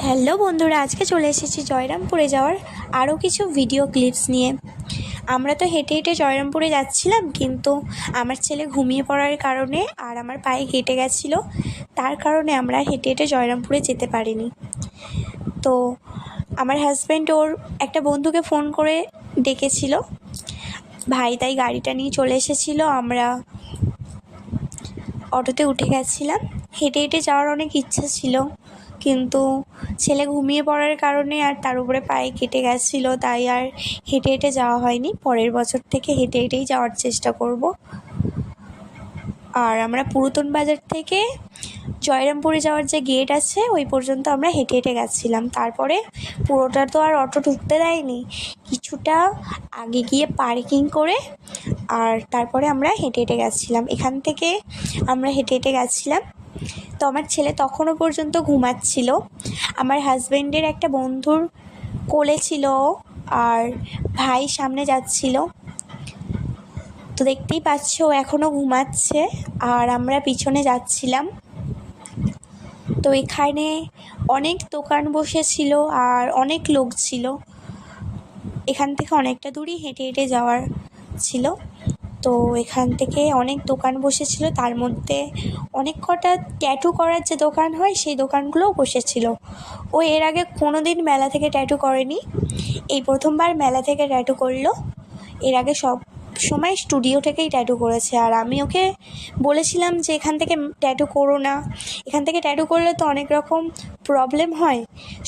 Hello বন্ধুরা, আজকে চলে এসেছি জয়রামপুরে যাওয়ার আরও কিছু ভিডিও ক্লিপস নিয়ে। আমরা তো হেঁটে হেঁটে জয়রামপুরে যাচ্ছিলাম, কিন্তু আমার ছেলে ঘুমিয়ে পড়ার কারণে আর আমার পায়ে কেটে গেছিলো, তার কারণে আমরা হেঁটে হেঁটে জয়রামপুরে যেতে পারিনি। তো আমার হাজব্যান্ড ওর একটা বন্ধুকে ফোন করে ডেকেছিল, ভাই তাই গাড়িটা নিয়ে চলে এসেছিলো। আমরা অটোতে উঠে গেছিলাম। হেঁটে হেঁটে যাওয়ার অনেক ইচ্ছা ছিল, কিন্তু ছেলে ঘুমিয়ে পড়ার কারণে আর তার উপরে পায়ে কেটে গেছিলো, তাই আর হেঁটে হেঁটে যাওয়া হয়নি। পরের বছর থেকে হেঁটে হেঁটেই যাওয়ার চেষ্টা করব। আর আমরা পুরাতন বাজার থেকে জয়রামপুরে যাওয়ার যে গেট আছে ওই পর্যন্ত আমরা হেঁটে হেঁটে গেছিলাম। তারপরে পুরোটা তো আর অটো ঢুকতে দেয়নি, কিছুটা আগে গিয়ে পার্কিং করে আর তারপরে আমরা হেঁটে হেঁটে গেছিলাম। এখান থেকে আমরা হেঁটে হেঁটে গেছিলাম। তো আমার ছেলে তখনও পর্যন্ত ঘুমাচ্ছিল। আমার হাজব্যান্ডের একটা বন্ধুর কোলে ছিল আর ভাই সামনে যাচ্ছিল। তো দেখতেই পাচ্ছ ও এখনও ঘুমাচ্ছে আর আমরা পিছনে যাচ্ছিলাম। তো এখানে অনেক দোকান বসেছিল আর অনেক লোক ছিল। এখান থেকে অনেকটা দূরই হেঁটে হেঁটে যাওয়ার ছিল। তো এখান থেকে অনেক দোকান বসেছিল, তার মধ্যে অনেক কটা ট্যাটু করার যে দোকান হয় সেই দোকানগুলোও বসেছিল। ও এর আগে কোনো দিন মেলা থেকে ট্যাটু করেনি, এই প্রথমবার মেলা থেকে ট্যাটু করলো। এর আগে সব সময় স্টুডিও থেকেই ট্যাটু করেছে। আর আমি ওকে বলেছিলাম যে এখান থেকে ট্যাটু করো না, এখান থেকে ট্যাটু করলে তো অনেক রকম প্রবলেম হয়,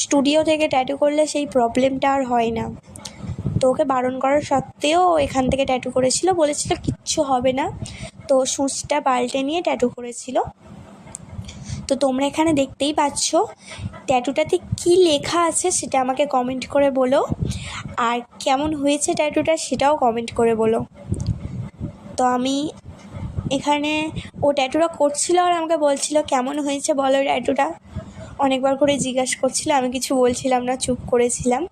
স্টুডিও থেকে ট্যাটু করলে সেই প্রবলেমটা আর হয় না। তো ওকে বারণ করার সত্ত্বেও এখান থেকে ট্যাটু করেছিল, বলেছিল কিচ্ছু হবে না। তো সূঁচটা পাল্টে নিয়ে ট্যাটু করেছিল। তো তোমরা এখানে দেখতেই পাচ্ছ ট্যাটুটাতে কি লেখা আছে সেটা আমাকে কমেন্ট করে বলো, আর কেমন হয়েছে ট্যাটুটা সেটাও কমেন্ট করে বলো। তো আমি এখানে ও ট্যাটুটা করছিল আর আমাকে বলছিল কেমন হয়েছে বলো ট্যাটুটা, অনেকবার করে জিজ্ঞাসা করছিল। আমি কিছু বলছিলাম না, চুপ করেছিলাম।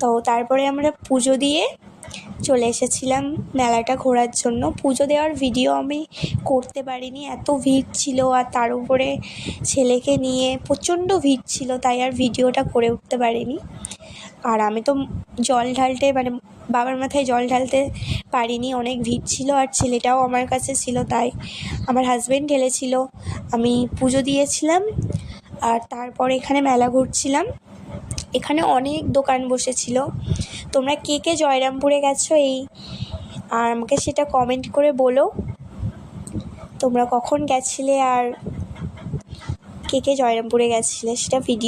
তো তারপরে আমরা পুজো দিয়ে চলে এসেছিলাম মেলাটা ঘোরার জন্য। পুজো দেওয়ার ভিডিও আমি করতে পারিনি, এত ভিড় ছিল আর তার উপরে ছেলেকে নিয়ে প্রচণ্ড ভিড় ছিল, তাই আর ভিডিওটা করে উঠতে পারিনি। আর আমি তো জল ঢালতে বাবার মাথায় জল ঢালতে পারিনি, অনেক ভিড় ছিল আর ছেলেটাও আমার কাছে ছিল, তাই আমার হাজব্যান্ড ঢেলেছিল, আমি পুজো দিয়েছিলাম আর তারপরে এখানে মেলা ঘুরছিলাম। এখানে অনেক দোকান বসেছিল। তোমরা কে কে জয়রামপুরে গেছো আর আমাকে সেটা কমেন্ট করে বলো তোমরা কখন গেছিলে আর কে কে জয়রামপুরে গেছিলে, সেটা ভিডিও